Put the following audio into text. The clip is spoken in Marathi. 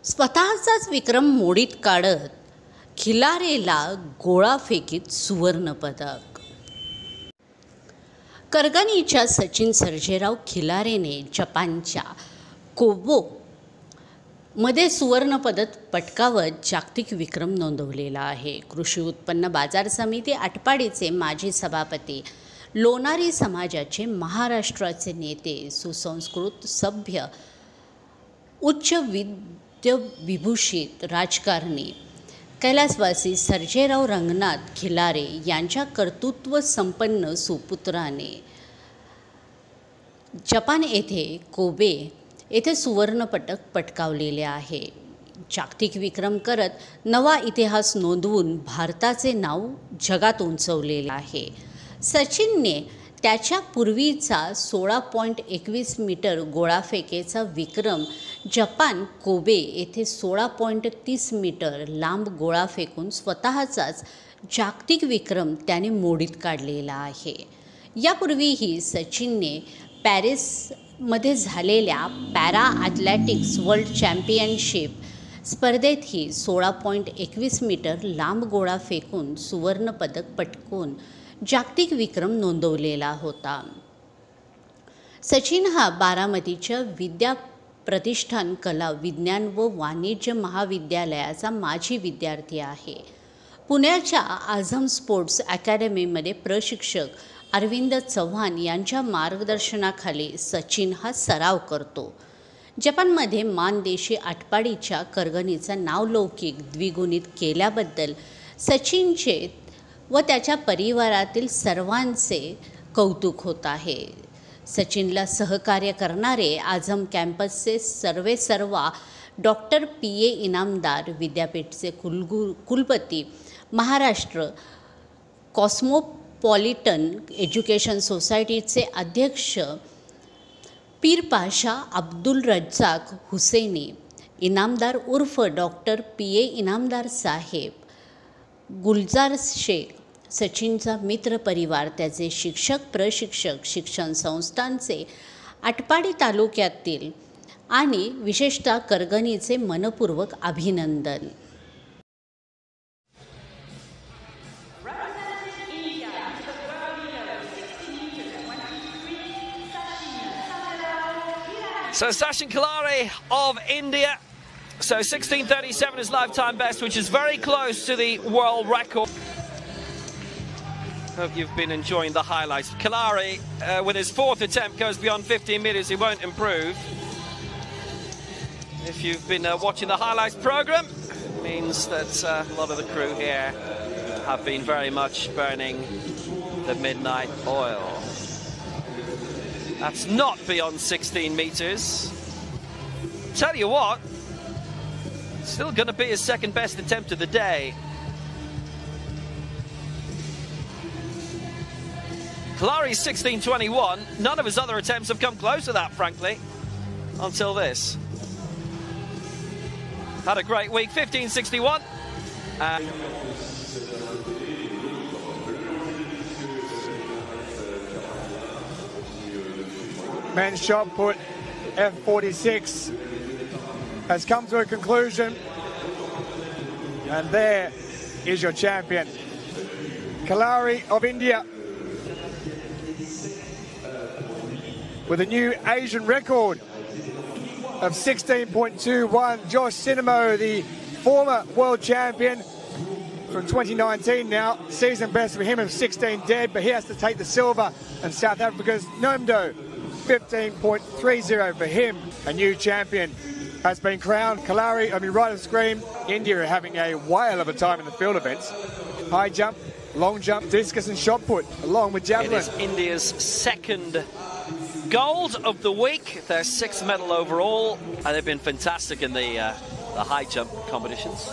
स्वतःचाच विक्रम मोडीत काढत खिलारेला गोळाफेकीत सुवर्णपदक. करगनीच्या सचिन सर्जेराव खिलारेने जपानच्या कोबे मध्ये सुवर्णपदक पटकावत जागतिक विक्रम नोंदवलेला आहे. कृषी उत्पन्न बाजार समिती आटपाडीचे माजी सभापती, लोणारी समाजाचे महाराष्ट्राचे नेते, सुसंस्कृत सभ्य, उच्च विद्याविभूषित राजकारणी कैलासवासी सर्जेराव रंगनाथ खिलारे यांच्या कर्तृत्व संपन्न सुपुत्राने जपान येथे कोबे येथे सुवर्णपदक पटकावलेले आहे. जागतिक विक्रम करत नवा इतिहास नोंदवून भारताचे नाव जगात उंचवलेले आहे. सचिनने त्याच्या पूर्वीचा 16.21 मीटर गोळाफेकीचा विक्रम जपान कोबे येथे 16.30 मीटर लांब गोळा फेकून स्वतःचाच जागतिक विक्रम त्याने मोडीत काढलेला आहे. यापूर्वीही सचिनने पॅरिसमध्ये झालेल्या पॅरा ॲथलेटिक्स वर्ल्ड चॅम्पियनशिप स्पर्धेतही 16.21 मीटर लांब गोळा फेकून सुवर्णपदक पटकवून जागतिक विक्रम नोंदवलेला होता. सचिन हा बारामतीच्या विद्या प्रतिष्ठान कला विज्ञान व वाणिज्य महाविद्यालयाचा माजी विद्यार्थी आहे. पुण्याच्या आझम स्पोर्ट्स अकॅडमीमध्ये प्रशिक्षक अरविंद चव्हाण यांच्या मार्गदर्शनाखाली सचिन हा सराव करतो. जपानमध्ये मानदेशी आटपाडीच्या करगनीचा नावलौकिक द्विगुणित केल्याबद्दल सचिनचे व त्याच्या परिवारातील सर्वांचे कौतुक होत आहे. सचिनला सहकार्य करणारे आझम कॅम्पसचे सर्वेसर्वा डॉक्टर PA इनामदार, विद्यापीठचे कुलपती, महाराष्ट्र कॉस्मोपॉलिटन एज्युकेशन सोसायटीचे अध्यक्ष पीरपाशा अब्दुल रज्जाक हुसेनी इनामदार उर्फ डॉक्टर PA इनामदार साहेब, गुलजार शेख, सचिनचा मित्रपरिवार, त्याचे शिक्षक, प्रशिक्षक, शिक्षण संस्थांचे आटपाडी तालुक्यातील आणि विशेषतः करगनीचे मनपूर्वक अभिनंदन. So Sachin Khilare of India. So 16:37 is lifetime best, which is very close to the world record. Hope you've been enjoying the highlights. Khilare, with his fourth attempt, goes beyond 15 meters. He won't improve. If you've been watching the highlights program, it means that a lot of the crew here have been very much burning the midnight oil. That's not beyond 16 meters. Tell you what, still going to be his second best attempt of the day. Khilare's 16:21. None of his other attempts have come close to that, frankly, until this. Had a great week, 15:61. Men's shot put F46 has come to a conclusion, and there is your champion, Khilare of India, with a new Asian record of 16.21. Josh Sinemo, the former world champion from 2019 now, season best for him of 16 dead, but he has to take the silver, and South Africa's Nomdo, 15.30 for him. A new champion has been crowned. Khilare, right on screen, India are having a whale of a time in the field events. High jump, long jump, discus and shot put, along with javelin. It is India's second gold of the week, their sixth medal overall, and they've been fantastic in the high jump competitions.